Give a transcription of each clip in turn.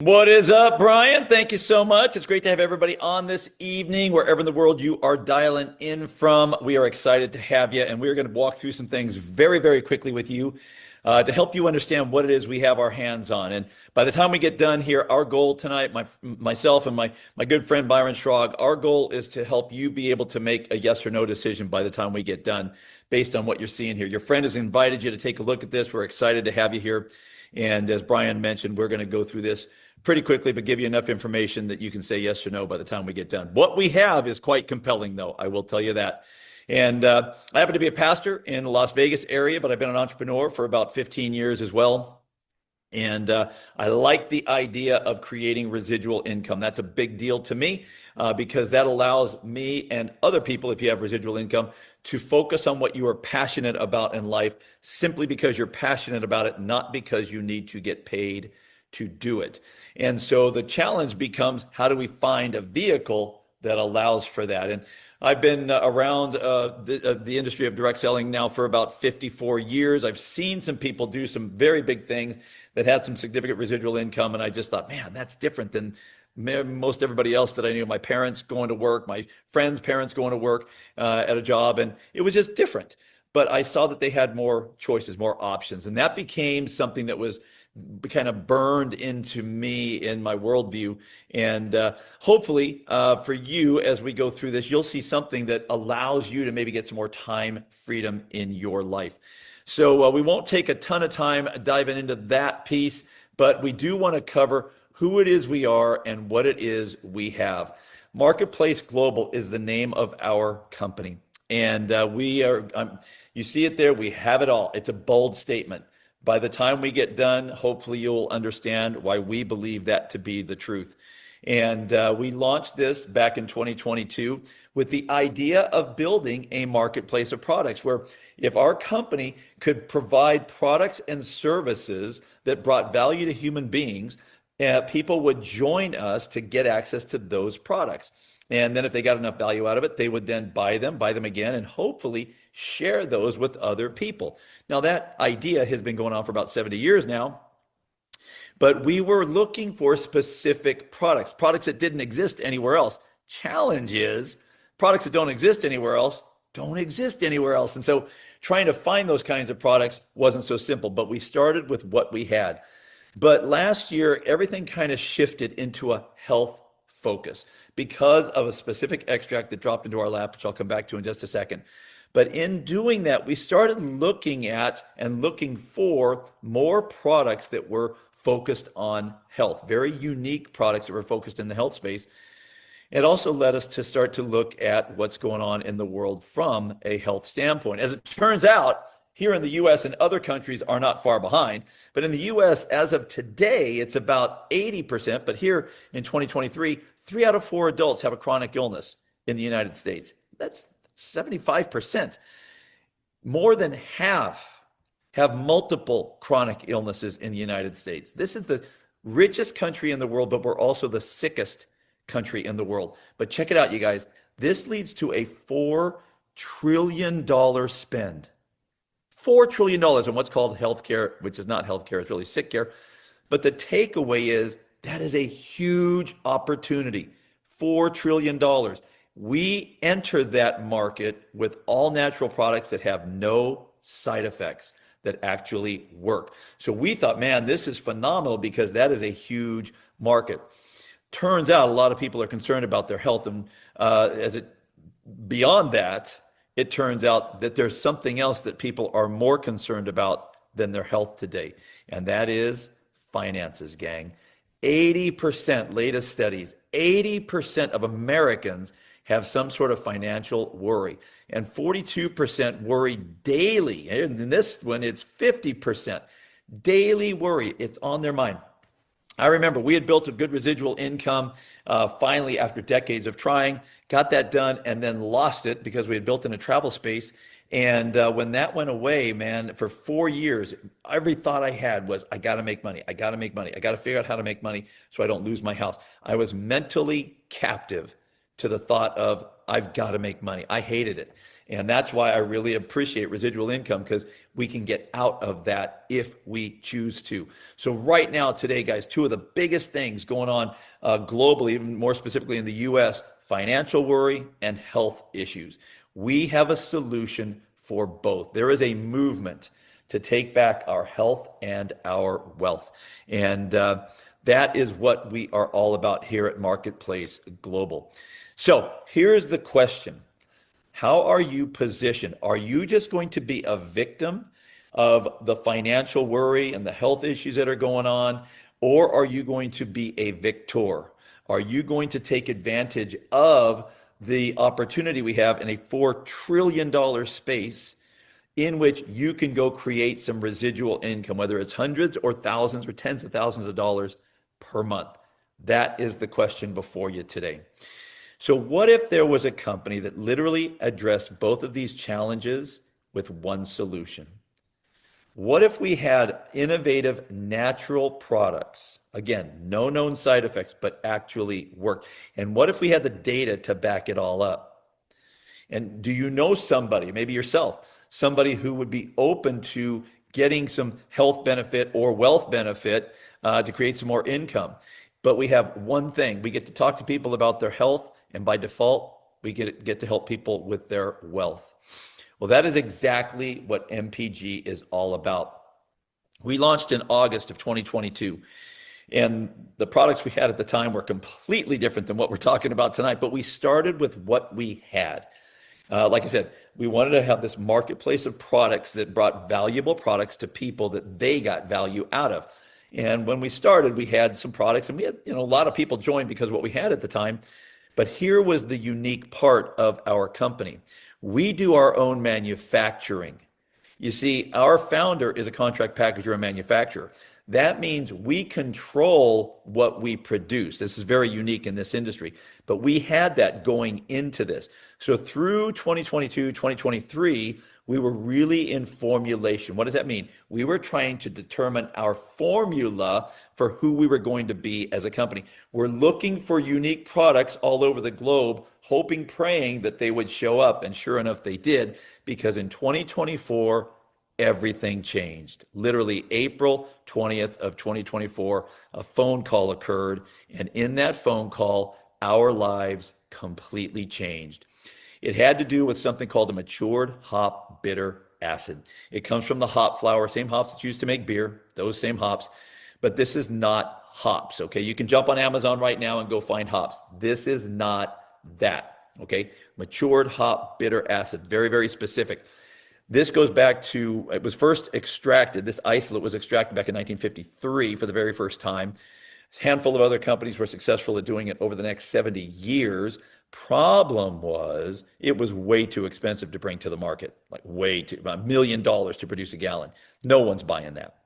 What is up, Brian? Thank you so much. It's great to have everybody on this evening, wherever in the world you are dialing in from. We are excited to have you, and we're going to walk through some things very, very quickly with you to help you understand what it is we have our hands on. And by the time we get done here, our goal tonight, myself and my good friend Byron Schrog, our goal is to help you be able to make a yes or no decision by the time we get done based on what you're seeing here. Your friend has invited you to take a look at this. We're excited to have you here. And as Brian mentioned, we're going to go through this pretty quickly, but give you enough information that you can say yes or no by the time we get done. What we have is quite compelling, though. I will tell you that. And I happen to be a pastor in the Las Vegas area, but I've been an entrepreneur for about 15 years as well. And I like the idea of creating residual income. That's a big deal to me because that allows me and other people, if you have residual income, to focus on what you are passionate about in life simply because you're passionate about it, not because you need to get paid to do it. And so the challenge becomes, how do we find a vehicle that allows for that? And I've been around the industry of direct selling now for about 54 years. I've seen some people do some very big things that had some significant residual income. And I just thought, man, that's different than most everybody else that I knew. My parents going to work, my friends' parents going to work at a job. And it was just different. But I saw that they had more choices, more options. And that became something that was kind of burned into me in my worldview. And hopefully for you, as we go through this, you'll see something that allows you to maybe get some more time freedom in your life. So we won't take a ton of time diving into that piece, but we do want to cover who it is we are and what it is we have. Marketplace Global is the name of our company. And we are, you see it there, we have it all. It's a bold statement. By the time we get done, hopefully you'll understand why we believe that to be the truth. And we launched this back in 2022 with the idea of building a marketplace of products where if our company could provide products and services that brought value to human beings, people would join us to get access to those products. And then if they got enough value out of it, they would then buy them again, and hopefully share those with other people. Now, that idea has been going on for about 70 years now, but we were looking for specific products that didn't exist anywhere else. Challenge is, products that don't exist anywhere else don't exist anywhere else. And so trying to find those kinds of products wasn't so simple, but we started with what we had. But last year, everything kind of shifted into a health focus because of a specific extract that dropped into our lap, which I'll come back to in just a second. But in doing that, we started looking at and looking for more products that were focused on health, very unique products that were focused in the health space. It also led us to start to look at what's going on in the world from a health standpoint. As it turns out, here in the US and other countries are not far behind, but in the US, as of today, it's about 80%, but here in 2023, 3 out of 4 adults have a chronic illness in the United States. That's 75%. More than half have multiple chronic illnesses in the United States. This is the richest country in the world, but we're also the sickest country in the world. But check it out, you guys. This leads to a $4 trillion spend. $4 trillion on what's called healthcare, which is not healthcare, it's really sick care. But the takeaway is that is a huge opportunity. $4 trillion. We enter that market with all natural products that have no side effects, that actually work. So we thought, man, this is phenomenal because that is a huge market. Turns out a lot of people are concerned about their health, and beyond that, it turns out that there's something else that people are more concerned about than their health today, and that is finances, gang. 80%, latest studies, 80% of Americans have some sort of financial worry, and 42% worry daily. And in this one, it's 50%. Daily worry, it's on their mind. I remember we had built a good residual income finally after decades of trying, got that done, and then lost it because we had built in a travel space. And when that went away, man, for 4 years, every thought I had was, I got to make money. I got to make money. I got to figure out how to make money so I don't lose my house. I was mentally captive to the thought of I've got to make money. I hated it. And that's why I really appreciate residual income, because we can get out of that if we choose to. So right now, today, guys, two of the biggest things going on globally, even more specifically in the US, financial worry and health issues. We have a solution for both. There is a movement to take back our health and our wealth. And that is what we are all about here at Marketplace Global. So here's the question. How are you positioned? Are you just going to be a victim of the financial worry and the health issues that are going on? Or are you going to be a victor? Are you going to take advantage of the opportunity we have in a $4 trillion space in which you can go create some residual income, whether it's hundreds or thousands or tens of thousands of dollars per month? That is the question before you today. So what if there was a company that literally addressed both of these challenges with one solution? What if we had innovative natural products? Again, no known side effects, but actually work. And what if we had the data to back it all up? And do you know somebody, maybe yourself, somebody who would be open to getting some health benefit or wealth benefit to create some more income? But we have one thing. We get to talk to people about their health, and by default, we get to help people with their wealth. Well, that is exactly what MPG is all about. We launched in August of 2022, and the products we had at the time were completely different than what we're talking about tonight, but we started with what we had. Like I said, we wanted to have this marketplace of products that brought valuable products to people that they got value out of. And when we started, we had some products, and we had, a lot of people join because of what we had at the time. But here was the unique part of our company. We do our own manufacturing. You see, our founder is a contract packager and manufacturer. That means we control what we produce. This is very unique in this industry, but we had that going into this. So through 2022, 2023, we were really in formulation. What does that mean? We were trying to determine our formula for who we were going to be as a company. We're looking for unique products all over the globe, hoping, praying that they would show up. And sure enough, they did, because in 2024, everything changed. Literally April 20th of 2024, a phone call occurred. And in that phone call, our lives completely changed. It had to do with something called a matured hop bitter acid. It comes from the hop flower, same hops that's used to make beer, those same hops. But this is not hops, okay? You can jump on Amazon right now and go find hops. This is not that, okay? Matured hop bitter acid, very, very specific. This goes back to, it was first extracted, this isolate was extracted back in 1953 for the very first time. A handful of other companies were successful at doing it over the next 70 years. Problem was, it was way too expensive to bring to the market, like way too, $1 million to produce a gallon. No one's buying that.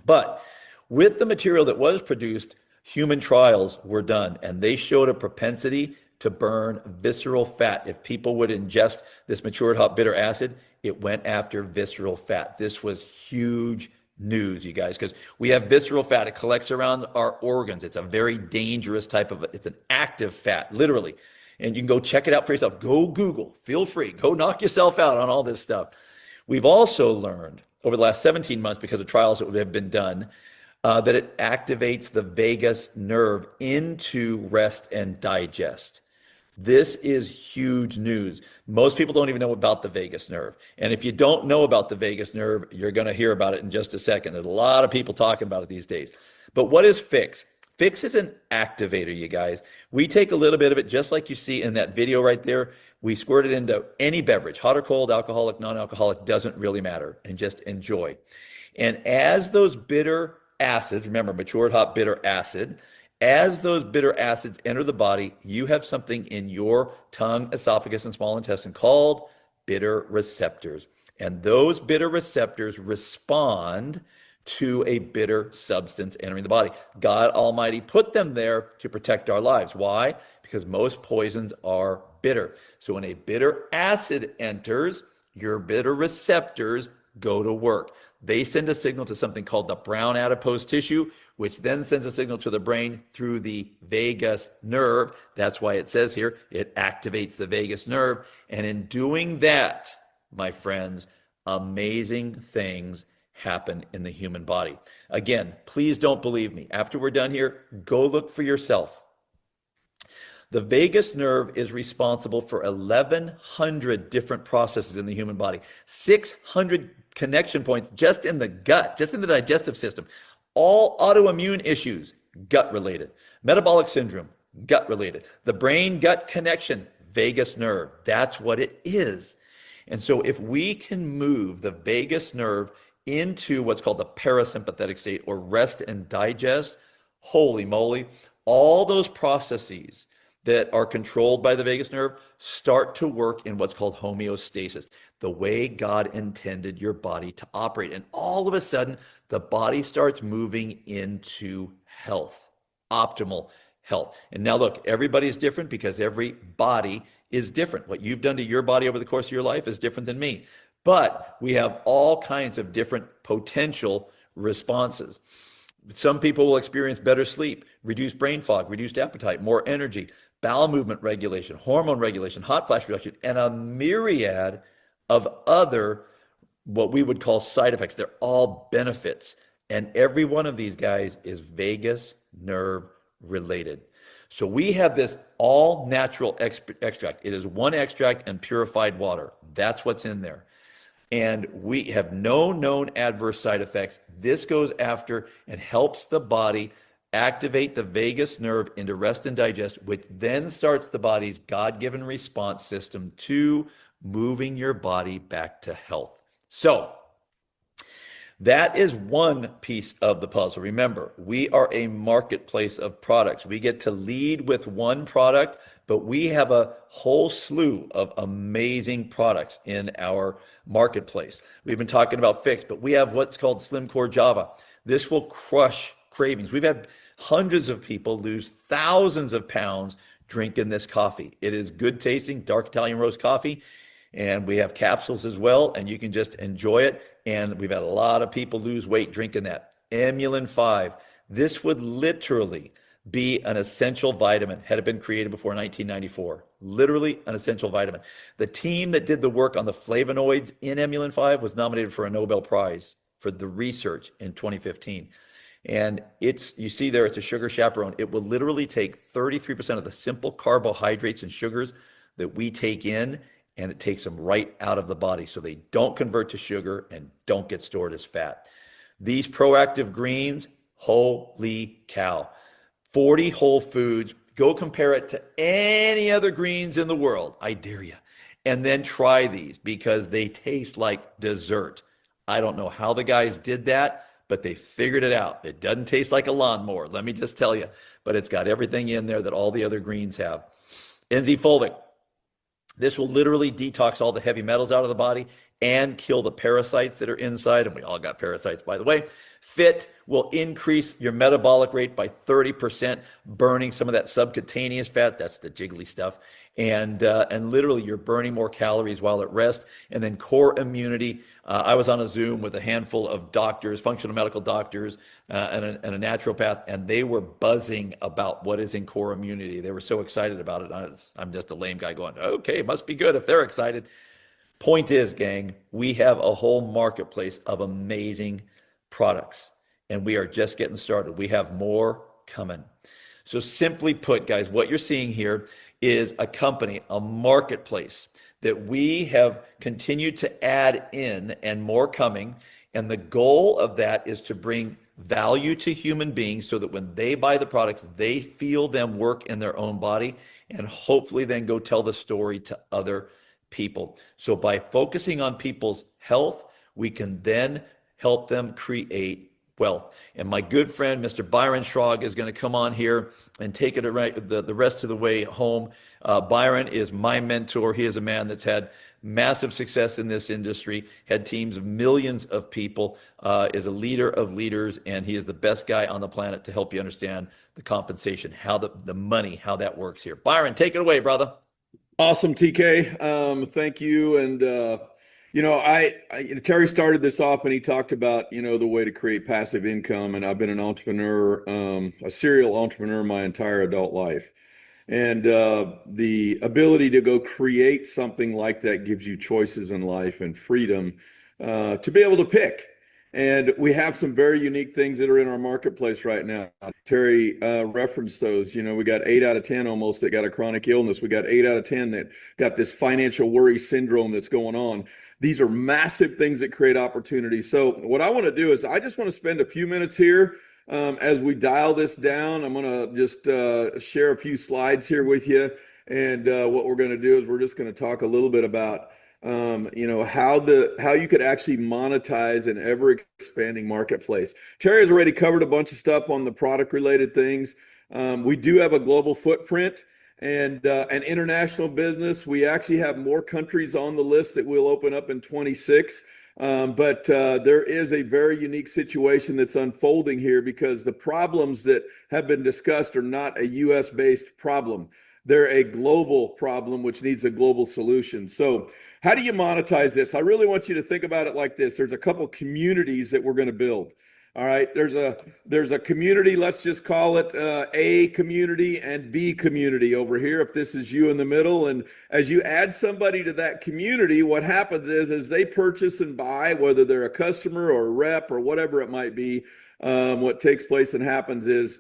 But with the material that was produced, human trials were done, and they showed a propensity to burn visceral fat. If people would ingest this matured hop bitter acid, it went after visceral fat. This was huge news, you guys, because we have visceral fat. It collects around our organs. It's a very dangerous type of, it's an active fat, literally. And you can go check it out for yourself. Go Google, feel free. Go knock yourself out on all this stuff. We've also learned over the last 17 months, because of trials that have been done, that it activates the vagus nerve into rest and digest. This is huge news. Most people don't even know about the vagus nerve. And if you don't know about the vagus nerve, you're going to hear about it in just a second. There's a lot of people talking about it these days. But what is Fix? Fix is an activator, you guys. We take a little bit of it, just like you see in that video right there. We squirt it into any beverage, hot or cold, alcoholic, non-alcoholic, doesn't really matter, and just enjoy. And as those bitter acids, remember, matured hop bitter acid, as those bitter acids enter the body, you have something in your tongue, esophagus, and small intestine called bitter receptors. And those bitter receptors respond to a bitter substance entering the body. God Almighty put them there to protect our lives. Why? Because most poisons are bitter. So when a bitter acid enters, your bitter receptors go to work. They send a signal to something called the brown adipose tissue, which then sends a signal to the brain through the vagus nerve. That's why it says here it activates the vagus nerve. And in doing that, my friends, amazing things happen in the human body. Again, please don't believe me. After we're done here, go look for yourself. The vagus nerve is responsible for 1,100 different processes in the human body, 600 connection points just in the gut, just in the digestive system. All autoimmune issues, gut related. Metabolic syndrome, gut related. The brain gut connection, vagus nerve. That's what it is. And so if we can move the vagus nerve into what's called the parasympathetic state or rest and digest, holy moly, all those processes that are controlled by the vagus nerve start to work in what's called homeostasis, the way God intended your body to operate. And all of a sudden, the body starts moving into health, optimal health. And now look, everybody's different because every body is different. What you've done to your body over the course of your life is different than me. But we have all kinds of different potential responses. Some people will experience better sleep, reduced brain fog, reduced appetite, more energy, bowel movement regulation, hormone regulation, hot flash reduction, and a myriad of other what we would call side effects. They're all benefits. And every one of these guys is vagus nerve related. So we have this all natural extract. It is one extract and purified water. That's what's in there. And we have no known adverse side effects. This goes after and helps the body activate the vagus nerve into rest and digest, which then starts the body's God-given response system to moving your body back to health. So that is one piece of the puzzle. Remember, we are a marketplace of products. We get to lead with one product, but we have a whole slew of amazing products in our marketplace. We've been talking about Fix, but we have what's called Slim Core Java. This will crush cravings. We've had hundreds of people lose thousands of pounds drinking this coffee. It is good tasting, dark Italian roast coffee. And we have capsules as well, and you can just enjoy it. And we've had a lot of people lose weight drinking that. Emulin 5. This would literally be an essential vitamin had it been created before 1994. Literally an essential vitamin. The team that did the work on the flavonoids in Emulin 5 was nominated for a Nobel Prize for the research in 2015. And you see there, it's a sugar chaperone. It will literally take 33% of the simple carbohydrates and sugars that we take in, and it takes them right out of the body so they don't convert to sugar and don't get stored as fat. These proactive greens, holy cow. 40 whole foods. Go compare it to any other greens in the world. I dare you. And then try these because they taste like dessert. I don't know how the guys did that, but they figured it out. It doesn't taste like a lawnmower, let me just tell you. But it's got everything in there that all the other greens have. Enzyfolvic. This will literally detox all the heavy metals out of the body and kill the parasites that are inside. And we all got parasites, by the way. Fit will increase your metabolic rate by 30%, burning some of that subcutaneous fat. That's the jiggly stuff. And literally you're burning more calories while at rest. And then core immunity. I was on a Zoom with a handful of doctors, functional medical doctors, and a naturopath, and they were buzzing about what is in core immunity. They were so excited about it. I'm just a lame guy going, okay, it must be good if they're excited. Point is, gang, we have a whole marketplace of amazing products, and we are just getting started. We have more coming. So simply put, guys, what you're seeing here is a company, a marketplace that we have continued to add in and more coming. And the goal of that is to bring value to human beings so that when they buy the products, they feel them work in their own body and hopefully then go tell the story to other people. So by focusing on people's health, we can then help them create wealth. And my good friend, Mr. Byron Schrog, is going to come on here and take it the rest of the way home. Byron is my mentor. He is a man that's had massive success in this industry, had teams of millions of people, is a leader of leaders, and he is the best guy on the planet to help you understand the compensation, how the money, how that works here. Byron, take it away, brother. Awesome, TK. Thank you. And Terry started this off and he talked about, the way to create passive income. And I've been an entrepreneur, a serial entrepreneur my entire adult life. And the ability to go create something like that gives you choices in life and freedom to be able to pick. And we have some very unique things that are in our marketplace right now. Terry referenced those. We got 8 out of 10 almost that got a chronic illness. We got 8 out of 10 that got this financial worry syndrome that's going on. These are massive things that create opportunities. So what I want to do is I just want to spend a few minutes here as we dial this down. I'm going to just share a few slides here with you. And what we're going to do is we're just going to talk a little bit about how you could actually monetize an ever expanding marketplace. Terry has already covered a bunch of stuff on the product related things. We do have a global footprint and an international business. We actually have more countries on the list that we'll open up in 26. But there is a very unique situation that's unfolding here because the problems that have been discussed are not a US based problem. They're a global problem, which needs a global solution. So how do you monetize this? I really want you to think about it like this. There's a couple communities that we're going to build. All right, there's a community, let's just call it A community and B community over here, if this is you in the middle. And as you add somebody to that community, what happens is they purchase and buy, whether they're a customer or a rep or whatever it might be. What takes place and happens is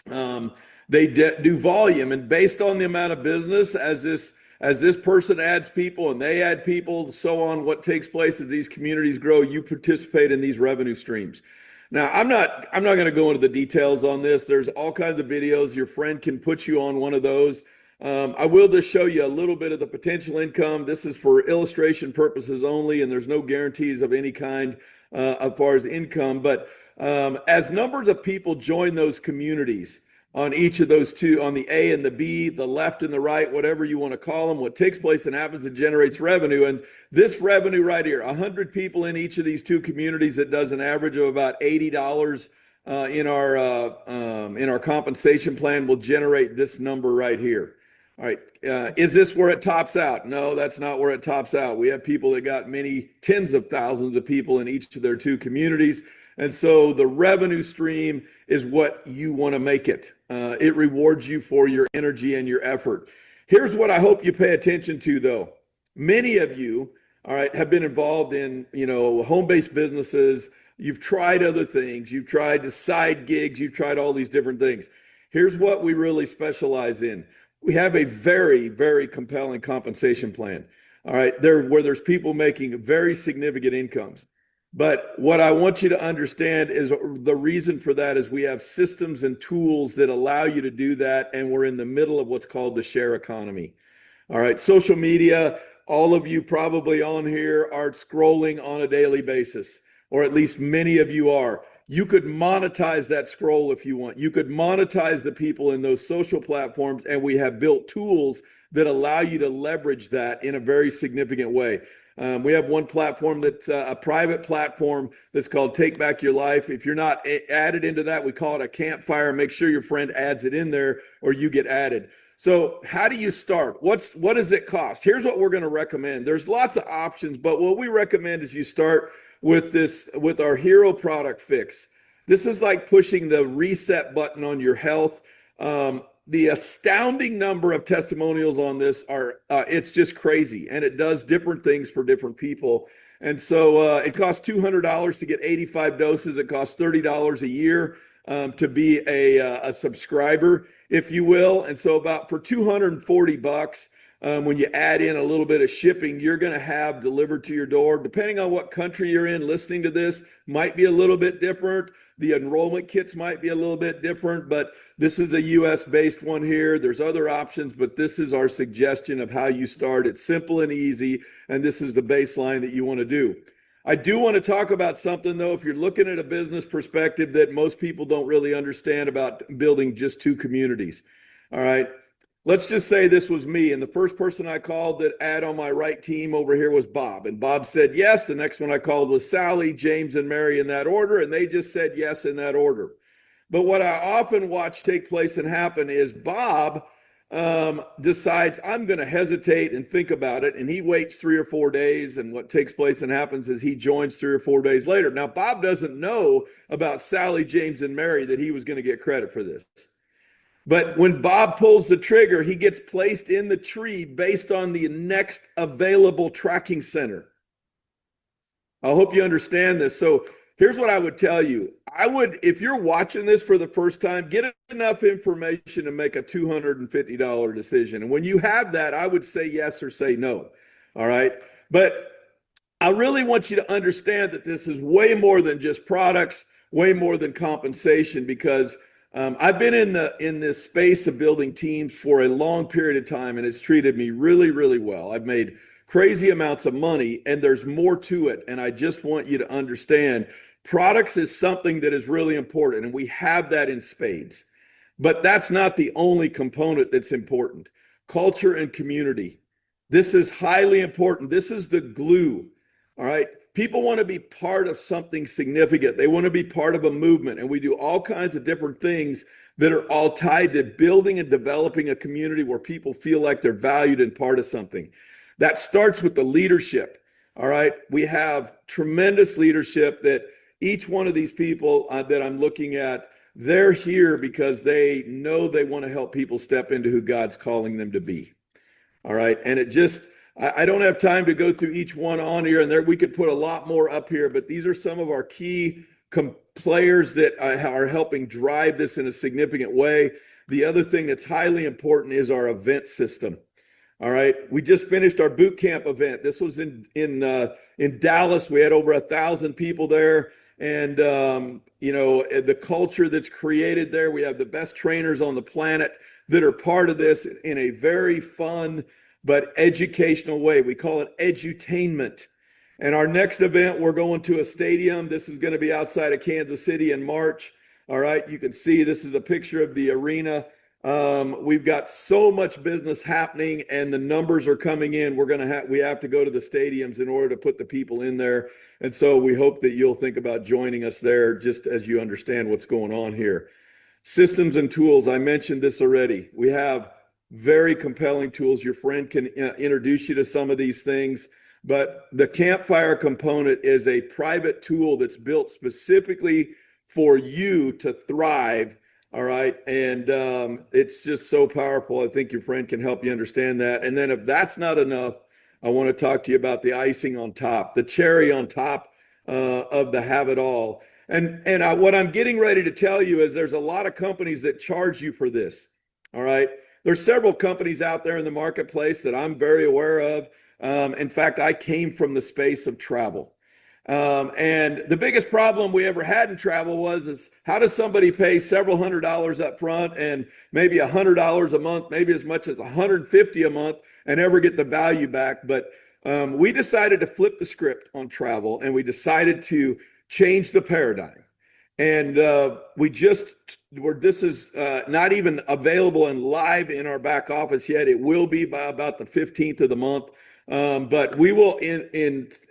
they do volume, and based on the amount of business, as this person adds people and they add people, so on, what takes place as these communities grow, you participate in these revenue streams. Now, I'm not going to go into the details on this. There's all kinds of videos. Your friend can put you on one of those. I will just show you a little bit of the potential income. This is for illustration purposes only, and there's no guarantees of any kind as far as income. But as numbers of people join those communities on each of those two, on the A and the B, the left and the right, whatever you want to call them, what takes place and happens, it generates revenue. And this revenue right here, 100 people in each of these two communities, it does an average of about $80 in our compensation plan, will generate this number right here. All right, is this where it tops out? No, that's not where it tops out. We have people that got many tens of thousands of people in each of their two communities. And so the revenue stream is what you want to make it. It rewards you for your energy and your effort. Here's what I hope you pay attention to, though. Many of you, all right, have been involved in, home-based businesses. You've tried other things. You've tried the side gigs. You've tried all these different things. Here's what we really specialize in. We have a very, very compelling compensation plan. All right, where there's people making very significant incomes. But what I want you to understand is the reason for that is we have systems and tools that allow you to do that. And we're in the middle of what's called the share economy. All right, social media, all of you probably on here are scrolling on a daily basis, or at least many of you are. You could monetize that scroll if you want. You could monetize the people in those social platforms. And we have built tools that allow you to leverage that in a very significant way. We have one platform that's a private platform that's called Take Back Your Life. If you're not added into that, we call it a campfire. Make sure your friend adds it in there or you get added. So how do you start? What does it cost? Here's what we're going to recommend. There's lots of options, but what we recommend is you start with our hero product fix. This is like pushing the reset button on your health. The astounding number of testimonials on this it's just crazy. And it does different things for different people. And so it costs $200 to get 85 doses. It costs $30 a year to be a subscriber, if you will. And so for 240 bucks, when you add in a little bit of shipping, you're going to have delivered to your door. Depending on what country you're in, listening to this might be a little bit different. The enrollment kits might be a little bit different, but this is a US-based one here. There's other options, but this is our suggestion of how you start. It's simple and easy, and this is the baseline that you want to do. I do want to talk about something, though, if you're looking at a business perspective that most people don't really understand about building just two communities. All right. Let's just say this was me, and the first person I called that add on my right team over here was Bob. And Bob said yes. The next one I called was Sally, James, and Mary in that order, and they just said yes in that order. But what I often watch take place and happen is Bob decides I'm going to hesitate and think about it, and he waits 3 or 4 days, and what takes place and happens is he joins 3 or 4 days later. Now, Bob doesn't know about Sally, James, and Mary that he was going to get credit for this. But when Bob pulls the trigger, he gets placed in the tree based on the next available tracking center. I hope you understand this. So here's what I would tell you. If you're watching this for the first time, get enough information to make a $250 decision. And when you have that, I would say yes or say no. All right. But I really want you to understand that this is way more than just products, way more than compensation, because I've been in this space of building teams for a long period of time, and it's treated me really, really well. I've made crazy amounts of money, and there's more to it. And I just want you to understand products is something that is really important, and we have that in spades. But that's not the only component that's important. Culture and community. This is highly important. This is the glue. All right. People want to be part of something significant. They want to be part of a movement. And we do all kinds of different things that are all tied to building and developing a community where people feel like they're valued and part of something. That starts with the leadership. All right. We have tremendous leadership that each one of these people that I'm looking at, they're here because they know they want to help people step into who God's calling them to be. All right. And I don't have time to go through each one on here, and there we could put a lot more up here, but these are some of our key players that are helping drive this in a significant way. The other thing that's highly important is our event system. All right, we just finished our boot camp event. This was in Dallas. We had over 1,000 people there, and the culture that's created there. We have the best trainers on the planet that are part of this in a very fun but educational way. We call it edutainment. And our next event, we're going to a stadium. This is going to be outside of Kansas City in March. All right, you can see this is a picture of the arena. We've got so much business happening, and the numbers are coming in. We have to go to the stadiums in order to put the people in there. And so we hope that you'll think about joining us there, just as you understand what's going on here. Systems and tools, I mentioned this already. We have very compelling tools. Your friend can introduce you to some of these things, but the Campfire component is a private tool that's built specifically for you to thrive. All right. And it's just so powerful. I think your friend can help you understand that. And then if that's not enough, I want to talk to you about the icing on top, the cherry on top of the have it all. And what I'm getting ready to tell you is there's a lot of companies that charge you for this. All right. There's several companies out there in the marketplace that I'm very aware of. In fact, I came from the space of travel. And the biggest problem we ever had in travel is how does somebody pay several $100s up front and maybe $100 a month, maybe as much as $150 a month, and ever get the value back? But we decided to flip the script on travel, and we decided to change the paradigm. And this is not even available and live in our back office yet. It will be by about the 15th of the month. But we will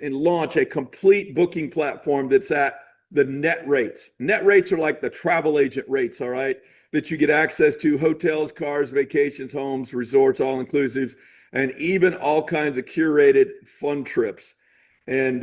launch a complete booking platform that's at the net rates. Net rates are like the travel agent rates, all right, that you get access to: hotels, cars, vacations, homes, resorts, all inclusives, and even all kinds of curated fun trips. And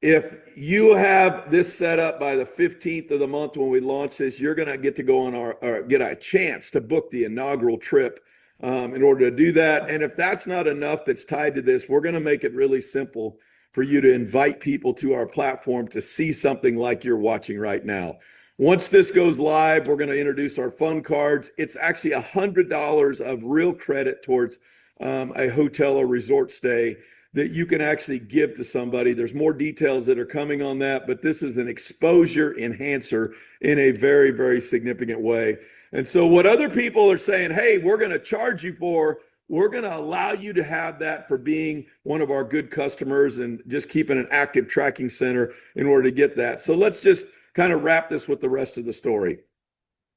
if you have this set up by the 15th of the month when we launch this, you're going to get to go on or get a chance to book the inaugural trip in order to do that. And if that's not enough that's tied to this, we're going to make it really simple for you to invite people to our platform to see something like you're watching right now. Once this goes live, we're going to introduce our fun cards. It's actually $100 of real credit towards a hotel or resort stay that you can actually give to somebody. There's more details that are coming on that, but this is an exposure enhancer in a very, very significant way. And so what other people are saying, hey, we're going to charge you for, we're going to allow you to have that for being one of our good customers and just keeping an active tracking center in order to get that. So let's just kind of wrap this with the rest of the story.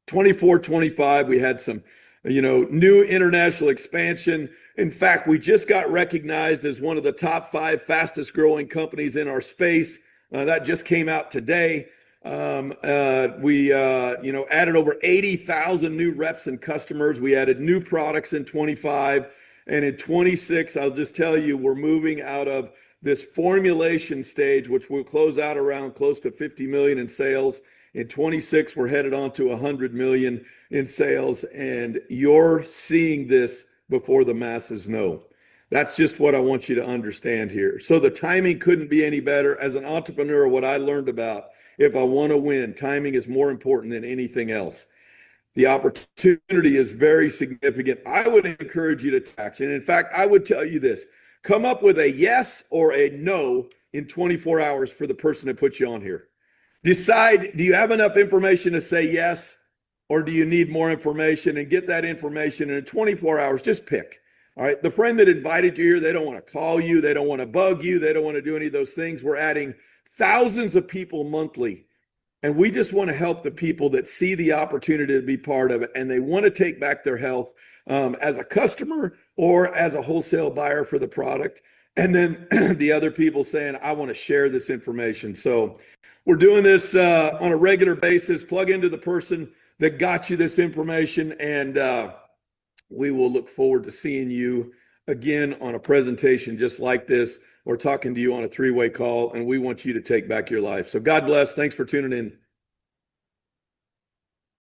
24, 25, we had some new international expansion. In fact, we just got recognized as one of the top 5 fastest growing companies in our space. That just came out today. We added over 80,000 new reps and customers. We added new products in 25. And in 26, I'll just tell you, we're moving out of this formulation stage, which will close out around close to 50 million in sales. In 26, we're headed on to 100 million in sales. And you're seeing this before the masses know. That's just what I want you to understand here. So the timing couldn't be any better. As an entrepreneur, what I learned about, if I want to win, timing is more important than anything else. The opportunity is very significant. I would encourage you to tax. And in fact, I would tell you this: come up with a yes or a no in 24 hours for the person that put you on here. Decide, do you have enough information to say yes, or do you need more information? And get that information in 24 hours. Just pick. All right. The friend that invited you here, they don't want to call you. They don't want to bug you. They don't want to do any of those things. We're adding thousands of people monthly. And we just want to help the people that see the opportunity to be part of it, and they want to take back their health as a customer or as a wholesale buyer for the product. And then the other people saying, I want to share this information. So we're doing this on a regular basis. Plug into the person that got you this information, and we will look forward to seeing you again on a presentation just like this, or talking to you on a three-way call, and we want you to take back your life. So God bless. Thanks for tuning in.